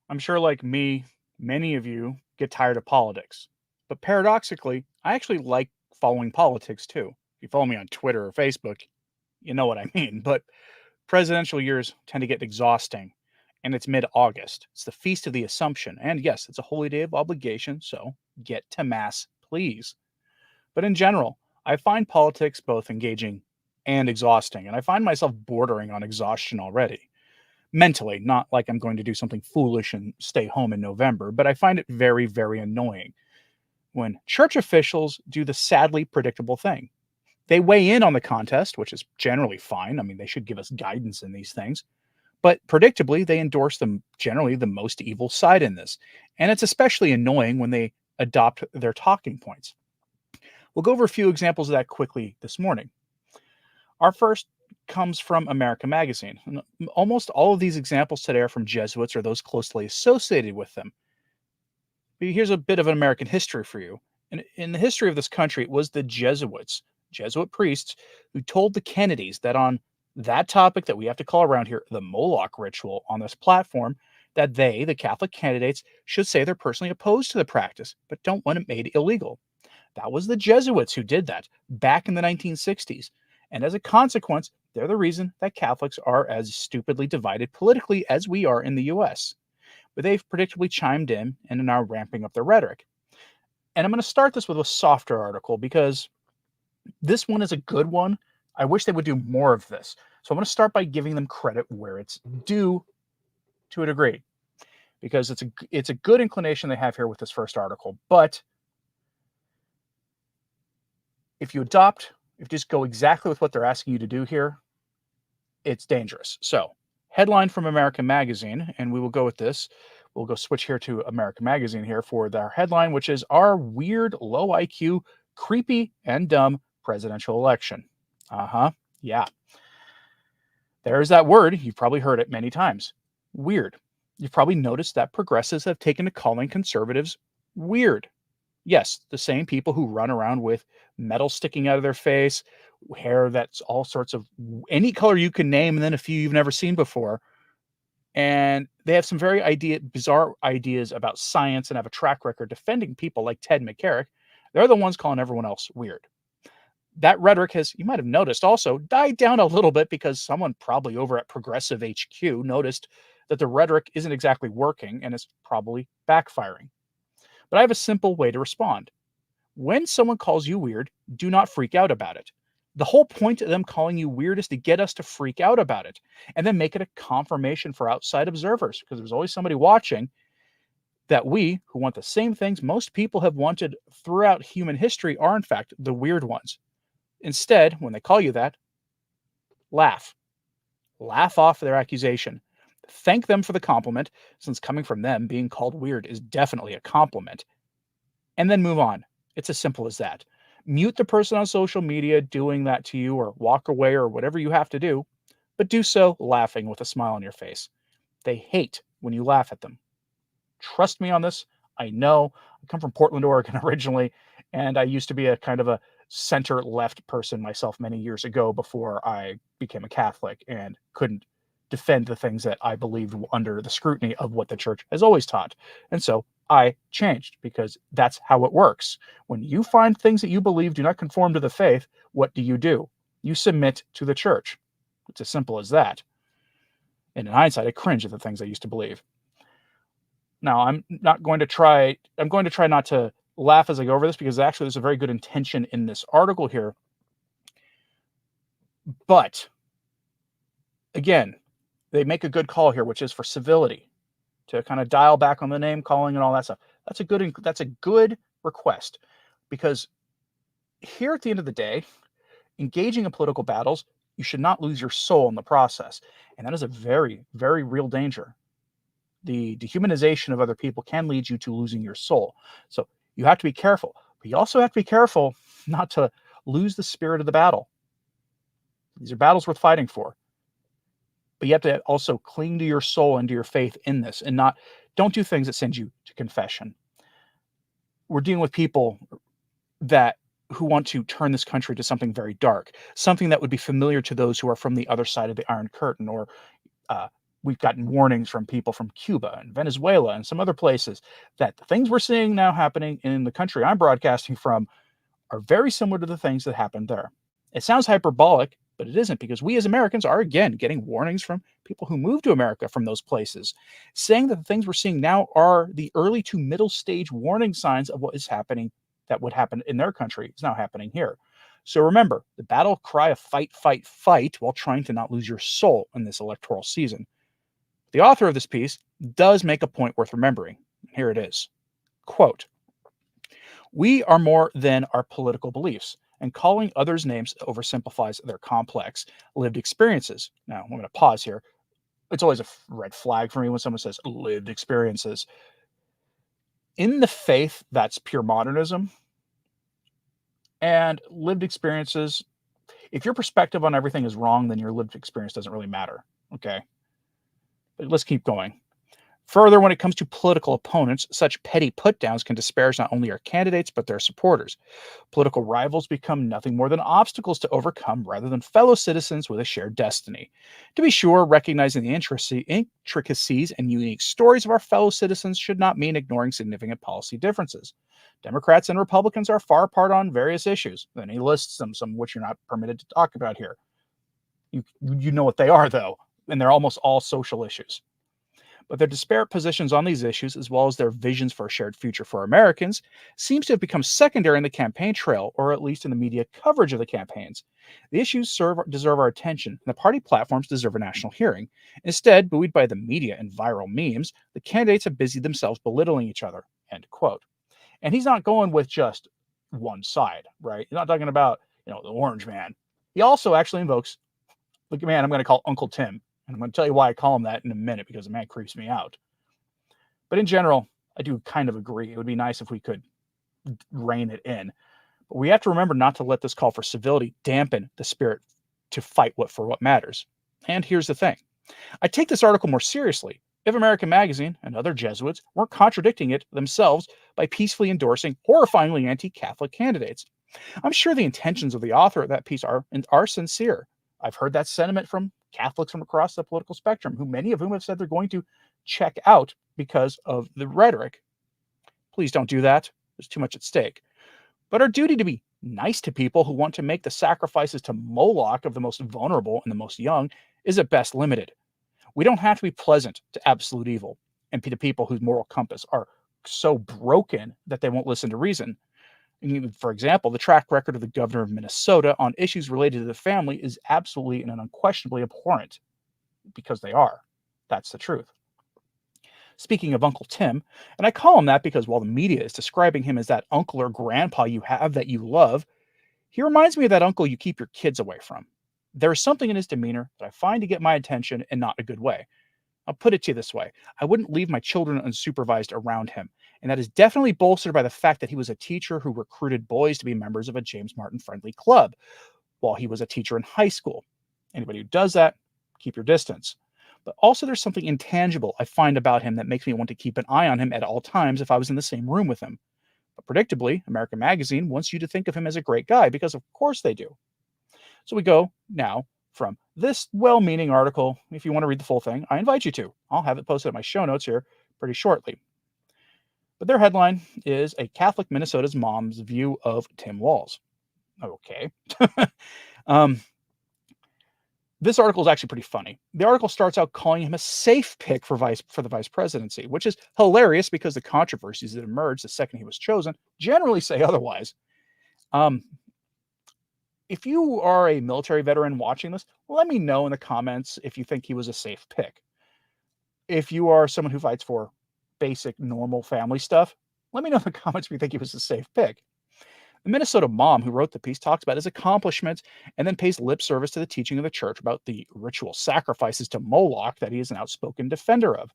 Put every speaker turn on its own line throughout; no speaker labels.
I'm sure, like me, many of you get tired of politics. But paradoxically, I actually like following politics too. If you follow me on Twitter or Facebook, you know what I mean. But presidential years tend to get exhausting, and it's mid August. It's the Feast of the Assumption. And yes, it's a holy day of obligation, so get to Mass, please. But in general, I find politics both engaging and exhausting, and I find myself bordering on exhaustion already mentally, not like I'm going to do something foolish and stay home in November, but I find it very, very annoying when church officials do the sadly predictable thing. They weigh in on the contest, which is generally fine. I mean, they should give us guidance in these things, but predictably, they endorse them generally the most evil side in this. And it's especially annoying when they adopt their talking points. We'll go over a few examples of that quickly this morning. Our first comes from America Magazine. And almost all of these examples today are from Jesuits or those closely associated with them. But here's a bit of an American history for you. In the history of this country, it was the Jesuits, Jesuit priests, who told the Kennedys that on that topic that we have to call around here, the Moloch ritual on this platform, that they, the Catholic candidates, should say they're personally opposed to the practice, but don't want it made illegal. That was the Jesuits who did that back in the 1960s. And as a consequence, they're the reason that Catholics are as stupidly divided politically as we are in the US. But they've predictably chimed in and are now ramping up their rhetoric. And I'm going to start this with a softer article because this one is a good one. I wish they would do more of this. So I'm going to start by giving them credit where it's due to a degree, because it's a good inclination they have here with this first article. But if you just go exactly with what they're asking you to do here, it's dangerous. So, headline from American Magazine, and we will go with this. We'll go switch here to American Magazine here for their headline, which is Our Weird, Low IQ, Creepy, and Dumb Presidential Election. Yeah. There's that word. You've probably heard it many times. Weird. You've probably noticed that progressives have taken to calling conservatives weird. Yes, the same people who run around with metal sticking out of their face, hair that's all sorts of any color you can name, and then a few you've never seen before. And they have some very bizarre ideas about science and have a track record defending people like Ted McCarrick. They're the ones calling everyone else weird. That rhetoric has, you might have noticed, also died down a little bit because someone probably over at Progressive HQ noticed that the rhetoric isn't exactly working and is probably backfiring. But I have a simple way to respond. When someone calls you weird, do not freak out about it. The whole point of them calling you weird is to get us to freak out about it and then make it a confirmation for outside observers, because there's always somebody watching, that we, who want the same things most people have wanted throughout human history, are in fact the weird ones. Instead, when they call you that, laugh. Laugh off their accusation. Thank them for the compliment, since coming from them, being called weird is definitely a compliment. And then move on. It's as simple as that. Mute the person on social media doing that to you, or walk away, or whatever you have to do, but do so laughing with a smile on your face. They hate when you laugh at them. Trust me on this. I know. I come from Portland, Oregon originally, and I used to be a kind of a center left person myself many years ago before I became a Catholic and couldn't defend the things that I believed under the scrutiny of what the church has always taught. And so I changed, because that's how it works. When you find things that you believe do not conform to the faith, what do? You submit to the church. It's as simple as that. And in hindsight, I cringe at the things I used to believe. Now, I'm going to try not to laugh as I go over this, because actually there's a very good intention in this article here. But again, they make a good call here, which is for civility, to kind of dial back on the name calling and all that stuff. That's a good request, because here at the end of the day, engaging in political battles, you should not lose your soul in the process. And that is a very, very real danger. The dehumanization of other people can lead you to losing your soul. So you have to be careful, but you also have to be careful not to lose the spirit of the battle. These are battles worth fighting for. But you have to also cling to your soul and to your faith in this, and don't do things that send you to confession. We're dealing with people who want to turn this country to something very dark, something that would be familiar to those who are from the other side of the Iron Curtain, or we've gotten warnings from people from Cuba and Venezuela and some other places that the things we're seeing now happening in the country I'm broadcasting from are very similar to the things that happened there. It sounds hyperbolic, but it isn't, because we as Americans are again getting warnings from people who moved to America from those places, saying that the things we're seeing now are the early to middle stage warning signs of what is happening, that would happen in their country is now happening here. So remember, the battle cry of fight, fight, fight, while trying to not lose your soul in this electoral season. The author of this piece does make a point worth remembering. Here it is. Quote, "We are more than our political beliefs, and calling others names oversimplifies their complex lived experiences." Now, I'm going to pause here. It's always a red flag for me when someone says lived experiences. In the faith, that's pure modernism. And lived experiences, if your perspective on everything is wrong, then your lived experience doesn't really matter. Okay. But let's keep going. Further, when it comes to political opponents, such petty put-downs can disparage not only our candidates, but their supporters. Political rivals become nothing more than obstacles to overcome rather than fellow citizens with a shared destiny. To be sure, recognizing the intricacies and unique stories of our fellow citizens should not mean ignoring significant policy differences. Democrats and Republicans are far apart on various issues. Then he lists them, some of which you're not permitted to talk about here. You know what they are, though, and they're almost all social issues. But their disparate positions on these issues, as well as their visions for a shared future for Americans, seems to have become secondary in the campaign trail, or at least in the media coverage of the campaigns. The issues deserve our attention, and the party platforms deserve a national hearing. Instead, buoyed by the media and viral memes, the candidates have busied themselves belittling each other. End quote. And he's not going with just one side, right? He's not talking about, the orange man. He also actually invokes the man I'm going to call Uncle Tim. And I'm going to tell you why I call him that in a minute, because the man creeps me out. But in general, I do kind of agree. It would be nice if we could rein it in. But we have to remember not to let this call for civility dampen the spirit to fight for what matters. And here's the thing. I take this article more seriously if American Magazine and other Jesuits weren't contradicting it themselves by peacefully endorsing horrifyingly anti-Catholic candidates. I'm sure the intentions of the author of that piece are sincere. I've heard that sentiment from Catholics from across the political spectrum, many of whom have said they're going to check out because of the rhetoric. Please don't do that. There's too much at stake. But our duty to be nice to people who want to make the sacrifices to Moloch of the most vulnerable and the most young is at best limited. We don't have to be pleasant to absolute evil and to people whose moral compass are so broken that they won't listen to reason. For example, the track record of the governor of Minnesota on issues related to the family is absolutely and unquestionably abhorrent, because they are. That's the truth. Speaking of Uncle Tim, and I call him that because while the media is describing him as that uncle or grandpa you have that you love, he reminds me of that uncle you keep your kids away from. There is something in his demeanor that I find to get my attention in not a good way. I'll put it to you this way. I wouldn't leave my children unsupervised around him. And that is definitely bolstered by the fact that he was a teacher who recruited boys to be members of a James Martin friendly club while he was a teacher in high school. Anybody who does that, keep your distance. But also there's something intangible I find about him that makes me want to keep an eye on him at all times if I was in the same room with him. But predictably, American Magazine wants you to think of him as a great guy, because of course they do. So we go now from this well-meaning article. If you want to read the full thing, I invite you to. I'll have it posted at my show notes here pretty shortly. But their headline is "A Catholic Minnesota's Mom's View of Tim Walz." Okay. This article is actually pretty funny. The article starts out calling him a safe pick for the vice presidency, which is hilarious because the controversies that emerged the second he was chosen generally say otherwise. If you are a military veteran watching this, let me know in the comments if you think he was a safe pick. If you are someone who fights for basic, normal family stuff, let me know in the comments if you think he was a safe pick. The Minnesota mom who wrote the piece talks about his accomplishments and then pays lip service to the teaching of the church about the ritual sacrifices to Moloch that he is an outspoken defender of.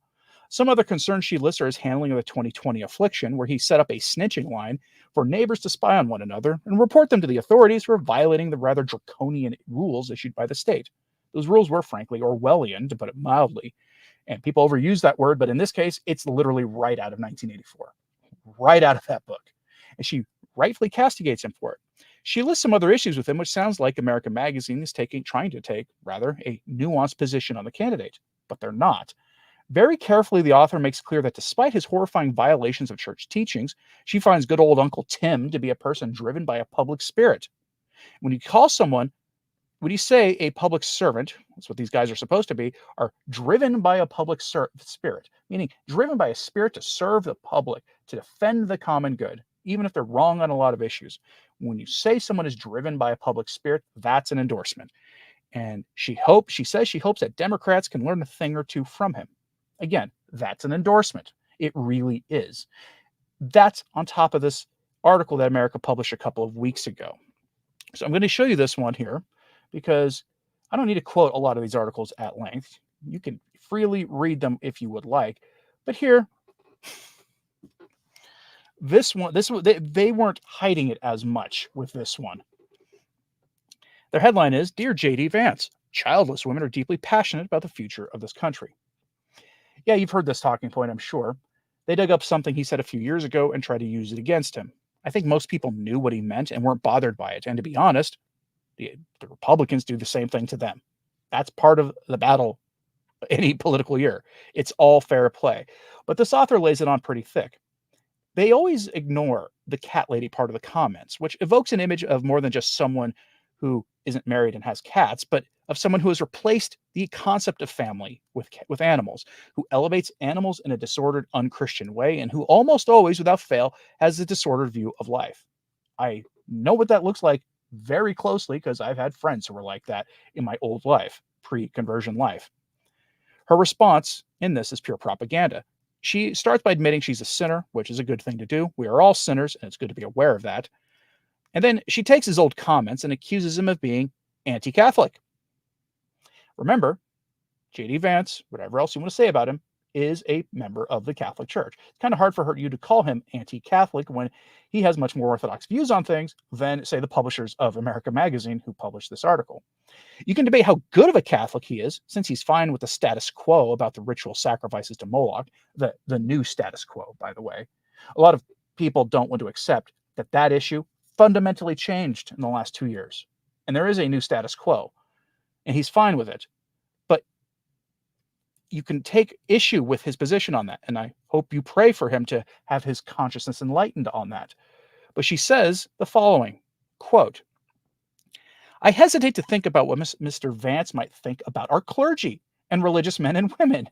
Some other concerns she lists are his handling of the 2020 affliction, where he set up a snitching line for neighbors to spy on one another and report them to the authorities for violating the rather draconian rules issued by the state. Those rules were, frankly, Orwellian, to put it mildly. And people overuse that word, but in this case, it's literally right out of 1984. Right out of that book. And she rightfully castigates him for it. She lists some other issues with him, which sounds like American Magazine is trying to take a nuanced position on the candidate. but they're not. Very carefully, the author makes clear that despite his horrifying violations of church teachings, she finds good old Uncle Tim to be a person driven by a public spirit. When you call someone, when you say a public servant, that's what these guys are supposed to be, are driven by a public spirit, meaning driven by a spirit to serve the public, to defend the common good, even if they're wrong on a lot of issues. When you say someone is driven by a public spirit, that's an endorsement. And she says she hopes that Democrats can learn a thing or two from him. Again, that's an endorsement. It really is. That's on top of this article that America published a couple of weeks ago. So I'm going to show you this one here because I don't need to quote a lot of these articles at length. You can freely read them if you would like. But here, this one, they weren't hiding it as much with this one. Their headline is, Dear JD Vance, childless women are deeply passionate about the future of this country. Yeah, you've heard this talking point, I'm sure. They dug up something he said a few years ago and tried to use it against him. I think most people knew what he meant and weren't bothered by it. And to be honest, the Republicans do the same thing to them. That's part of the battle any political year. It's all fair play. But this author lays it on pretty thick. They always ignore the cat lady part of the comments, which evokes an image of more than just someone who isn't married and has cats, but of someone who has replaced the concept of family with animals, who elevates animals in a disordered, unchristian way, and who almost always, without fail, has a disordered view of life. I know what that looks like very closely because I've had friends who were like that in my old life, pre-conversion life. Her response in this is pure propaganda. She starts by admitting she's a sinner, which is a good thing to do. We are all sinners, and it's good to be aware of that. And then she takes his old comments and accuses him of being anti-Catholic. Remember, JD Vance, whatever else you want to say about him, is a member of the Catholic Church. It's kind of hard for you to call him anti-Catholic when he has much more orthodox views on things than, say, the publishers of America Magazine who published this article. You can debate how good of a Catholic he is, since he's fine with the status quo about the ritual sacrifices to Moloch, the new status quo, by the way. A lot of people don't want to accept that issue fundamentally changed in the last 2 years. And there is a new status quo, and he's fine with it. But you can take issue with his position on that, and I hope you pray for him to have his consciousness enlightened on that. But she says the following, quote, I hesitate to think about what Mr. Vance might think about our clergy and religious men and women.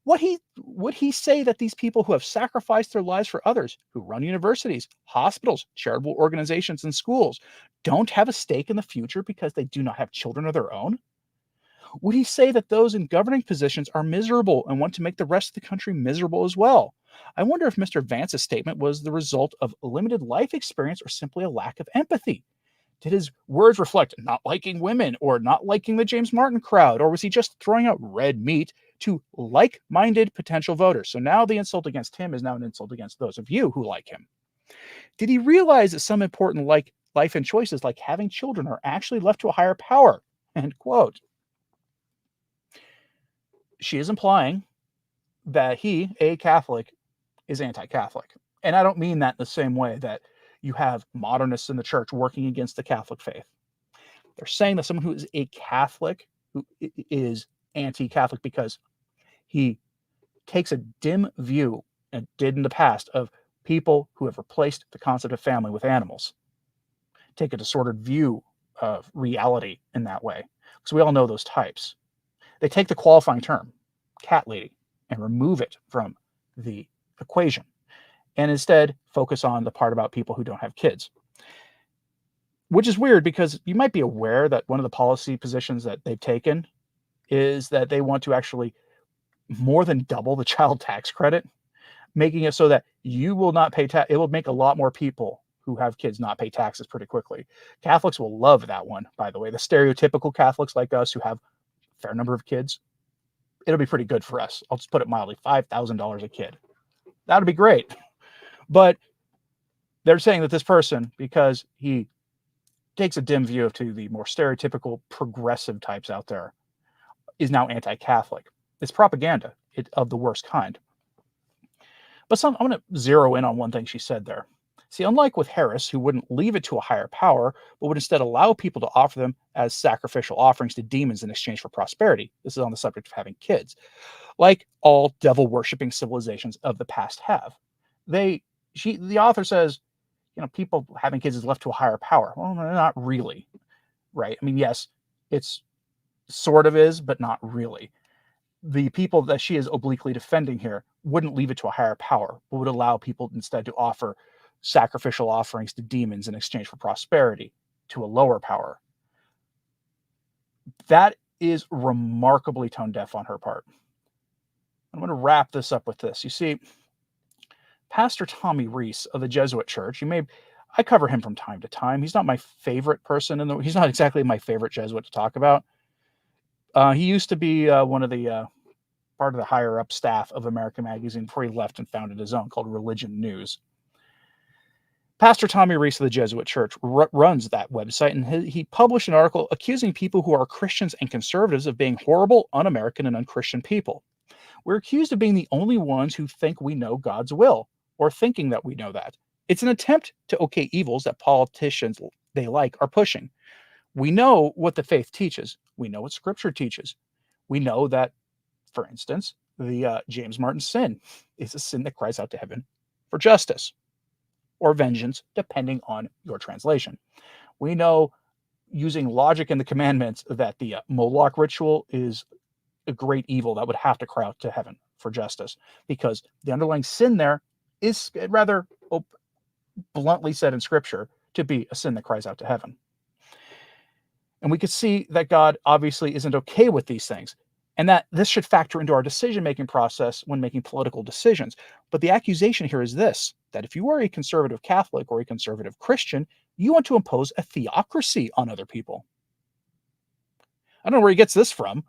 Would he say that these people who have sacrificed their lives for others, who run universities, hospitals, charitable organizations, and schools, don't have a stake in the future because they do not have children of their own? Would he say that those in governing positions are miserable and want to make the rest of the country miserable as well? I wonder if Mr. Vance's statement was the result of limited life experience or simply a lack of empathy. Did his words reflect not liking women or not liking the James Martin crowd, or was he just throwing out red meat to like-minded potential voters? So now the insult against him is now an insult against those of you who like him. Did he realize that some important life and choices like having children are actually left to a higher power? End quote. She is implying that he, a Catholic, is anti-Catholic. And I don't mean that in the same way that you have modernists in the church working against the Catholic faith. They're saying that someone who is a Catholic who is anti-Catholic because he takes a dim view, and did in the past, of people who have replaced the concept of family with animals. Take a disordered view of reality in that way. Because we all know those types. They take the qualifying term, cat lady, and remove it from the equation, and instead focus on the part about people who don't have kids. Which is weird because you might be aware that one of the policy positions that they've taken is that they want to actually more than double the child tax credit, making it so that you will not pay tax. It will make a lot more people who have kids not pay taxes pretty quickly. Catholics will love that one, by the way. The stereotypical Catholics like us who have a fair number of kids, it'll be pretty good for us. I'll just put it mildly, $5,000 a kid. That would be great. But they're saying that this person, because he takes a dim view to the more stereotypical progressive types out there, is now anti-Catholic. It's propaganda of the worst kind. But I want to zero in on one thing she said there. See, unlike with Harris, who wouldn't leave it to a higher power, but would instead allow people to offer them as sacrificial offerings to demons in exchange for prosperity. This is on the subject of having kids, like all devil worshipping civilizations of the past have. The author says, people having kids is left to a higher power. Well, not really, right? I mean, yes, it's sort of is, but not really. The people that she is obliquely defending here wouldn't leave it to a higher power, but would allow people instead to offer sacrificial offerings to demons in exchange for prosperity to a lower power. That is remarkably tone deaf on her part. I'm going to wrap this up with this. You see, Pastor Tommy Reese of the Jesuit Church, I cover him from time to time. He's not my favorite person he's not exactly my favorite Jesuit to talk about. He used to be one of the part of the higher up staff of American Magazine before he left and founded his own called Religion News. Pastor Tommy Reese of the Jesuit Church runs that website, and he published an article accusing people who are Christians and conservatives of being horrible, un-American, and unchristian people. We're accused of being the only ones who think we know God's will, or thinking that we know that. It's an attempt to okay evils that politicians they like are pushing. We know what the faith teaches. We know what Scripture teaches. We know that, for instance, the James Martin sin is a sin that cries out to heaven for justice or vengeance, depending on your translation. We know, using logic in the commandments, that the Moloch ritual is a great evil that would have to cry out to heaven for justice, because the underlying sin there is rather bluntly said in Scripture to be a sin that cries out to heaven. And we could see that God obviously isn't okay with these things, and that this should factor into our decision-making process when making political decisions. But the accusation here is this, that if you are a conservative Catholic or a conservative Christian, you want to impose a theocracy on other people. I don't know where he gets this from.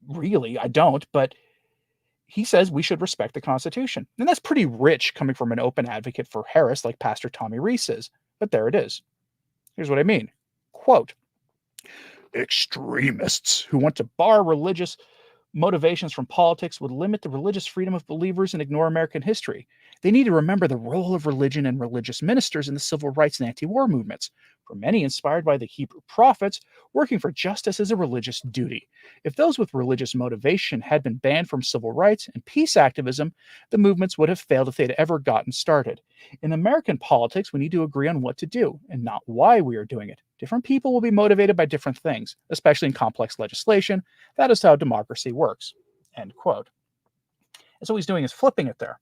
Really, I don't, but he says we should respect the Constitution. And that's pretty rich coming from an open advocate for Harris like Pastor Tommy Reese is. But there it is. Here's what I mean. Quote, extremists who want to bar religious motivations from politics would limit the religious freedom of believers and ignore American history. They need to remember the role of religion and religious ministers in the civil rights and anti-war movements. For many, inspired by the Hebrew prophets, working for justice is a religious duty. If those with religious motivation had been banned from civil rights and peace activism, the movements would have failed if they'd ever gotten started. In American politics, we need to agree on what to do and not why we are doing it. Different people will be motivated by different things, especially in complex legislation. That is how democracy works. End quote. And so what he's doing is flipping it there.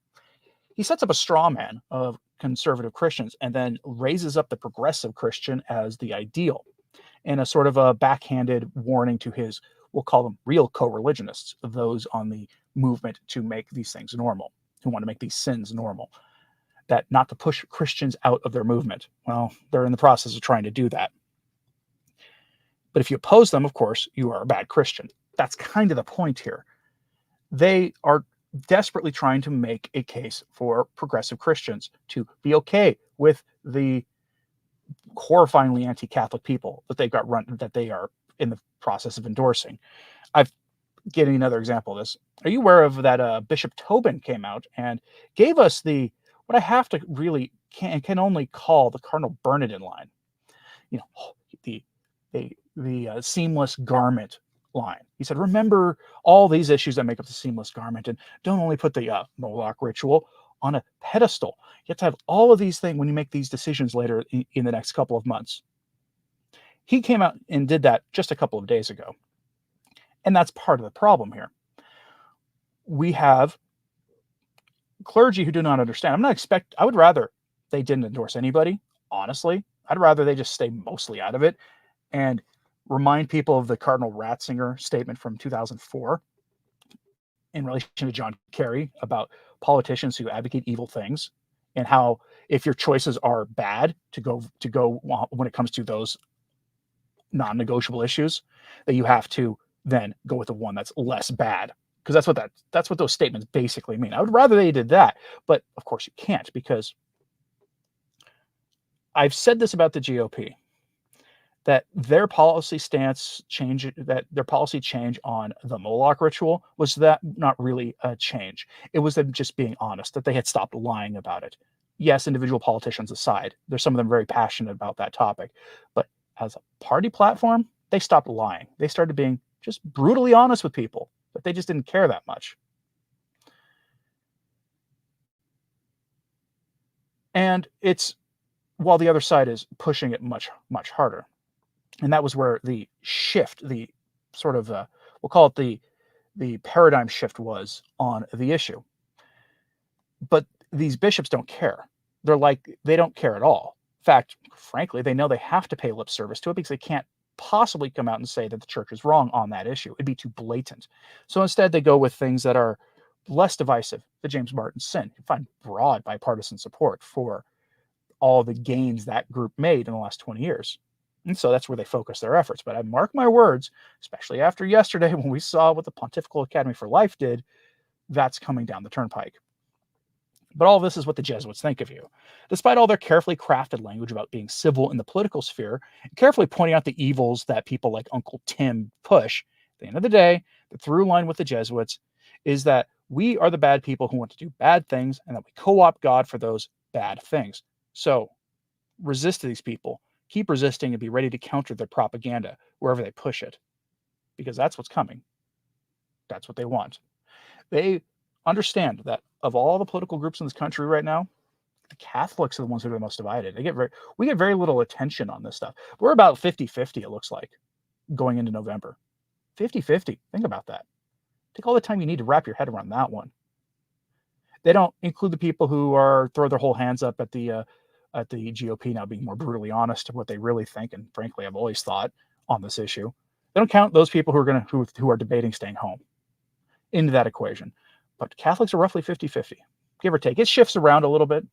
He sets up a straw man of conservative Christians and then raises up the progressive Christian as the ideal, in a sort of a backhanded warning to his, we'll call them real co-religionists, those on the movement to make these things normal, who want to make these sins normal, that not to push Christians out of their movement. Well, they're in the process of trying to do that. But if you oppose them, of course, you are a bad Christian. That's kind of the point here. They are desperately trying to make a case for progressive Christians to be okay with the horrifyingly anti-Catholic people that they are in the process of endorsing. I've getting another example of this. Are you aware of that Bishop Tobin came out and gave us what I have to really can only call the Cardinal Bernardin line? The seamless garment line. He said, remember all these issues that make up the seamless garment, and don't only put the Moloch ritual on a pedestal. You have to have all of these things when you make these decisions later in the next couple of months. He came out and did that just a couple of days ago. And that's part of the problem here. We have clergy who do not understand. I would rather they didn't endorse anybody, honestly. I'd rather they just stay mostly out of it and remind people of the Cardinal Ratzinger statement from 2004 in relation to John Kerry about politicians who advocate evil things, and how if your choices are bad to go when it comes to those non-negotiable issues, that you have to then go with the one that's less bad, because that's what those statements basically mean. I would rather they did that, but of course you can't, because I've said this about the GOP, that their policy change on the Moloch ritual was that not really a change. It was them just being honest, that they had stopped lying about it. yes, individual politicians aside, there's some of them very passionate about that topic. But as a party platform, they stopped lying. They started being just brutally honest with people, but they just didn't care that much. And it's while the other side is pushing it much, much harder. And that was where the shift, the sort of, we'll call it the paradigm shift was on the issue. But these bishops don't care. They're like, they don't care at all. In fact, frankly, they know they have to pay lip service to it because they can't possibly come out and say that the church is wrong on that issue. It'd be too blatant. So instead, they go with things that are less divisive. The James Martin sin. You find broad bipartisan support for all the gains that group made in the last 20 years. And so that's where they focus their efforts. But I mark my words, especially after yesterday when we saw what the Pontifical Academy for Life did, that's coming down the turnpike. But all this is what the Jesuits think of you. Despite all their carefully crafted language about being civil in the political sphere, carefully pointing out the evils that people like Uncle Tim push, at the end of the day, the through line with the Jesuits is that we are the bad people who want to do bad things and that we co-opt God for those bad things. So resist these people. Keep resisting and be ready to counter their propaganda wherever they push it. Because that's what's coming. That's what they want. They understand that of all the political groups in this country right now, the Catholics are the ones that are the most divided. We get very little attention on this stuff. We're about 50-50, it looks like, going into November. 50-50. Think about that. Take all the time you need to wrap your head around that one. They don't include the people who throw their whole hands up at the GOP now being more brutally honest of what they really think, and frankly, I've always thought on this issue. They don't count those people who are debating staying home into that equation. But Catholics are roughly 50-50, give or take. It shifts around a little bit.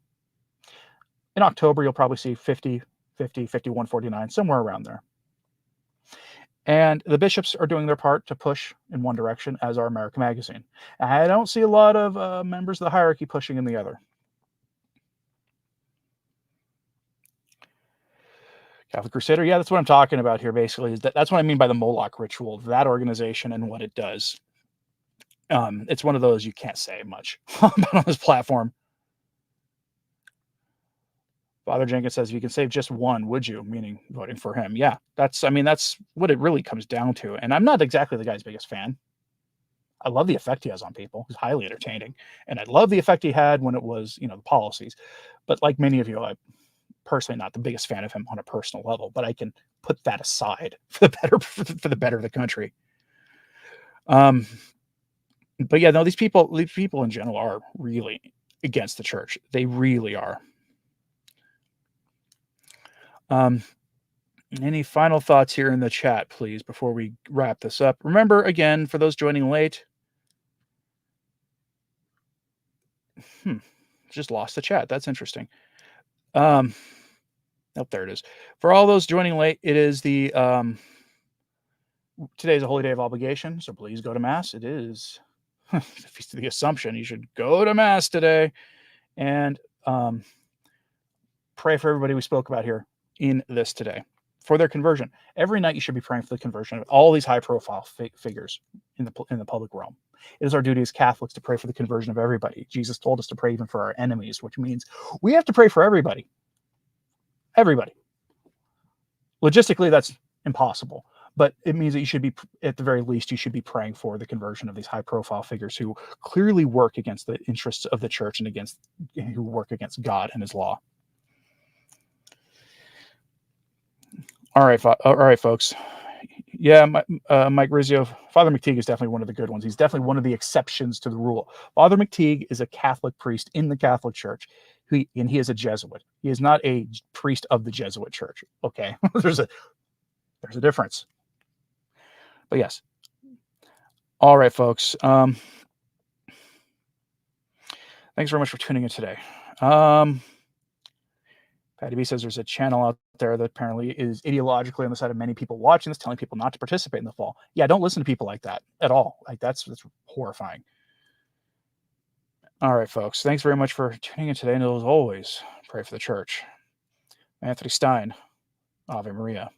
In October, you'll probably see 50, 50, 51, 49, somewhere around there. And the bishops are doing their part to push in one direction, as are American Magazine. I don't see a lot of members of the hierarchy pushing in the other. Catholic Crusader, yeah, that's what I'm talking about here, basically. That's what I mean by the Moloch ritual, that organization and what it does. It's one of those you can't say much about on this platform. Father Jenkins says, if you can save just one, would you? Meaning voting for him. Yeah, that's what it really comes down to. And I'm not exactly the guy's biggest fan. I love the effect he has on people. He's highly entertaining. And I love the effect he had when it was, the policies. But like many of you, I'm personally not the biggest fan of him on a personal level, but I can put that aside for the better of the country. But yeah, no, these people in general are really against the church. They really are. Any final thoughts here in the chat, please, before we wrap this up? Remember, again, for those joining late, just lost the chat. That's interesting. Oh, there it is. For all those joining late, it is the today's a holy day of obligation, so please go to Mass. It is the Feast of the Assumption. You should go to Mass today and pray for everybody we spoke about here in this today for their conversion. Every night you should be praying for the conversion of all these high-profile figures in the public realm. It is our duty as Catholics to pray for the conversion of everybody. Jesus told us to pray even for our enemies, which means we have to pray for everybody. Everybody. Logistically, that's impossible, but it means that you should be, at the very least, you should be praying for the conversion of these high-profile figures who clearly work against the interests of the church and who work against God and His law. All right, folks. Yeah, Mike Rizzio, Father McTeague is definitely one of the good ones. He's definitely one of the exceptions to the rule. Father McTeague is a Catholic priest in the Catholic Church, and he is a Jesuit. He is not a priest of the Jesuit Church. Okay, there's a difference. But yes. All right, folks. Thanks very much for tuning in today. Patty B says there's a channel out there that apparently is ideologically on the side of many people watching this, telling people not to participate in the fall. Yeah, don't listen to people like that at all. Like that's horrifying. All right, folks. Thanks very much for tuning in today. And as always, pray for the church. Anthony Stine, Ave Maria.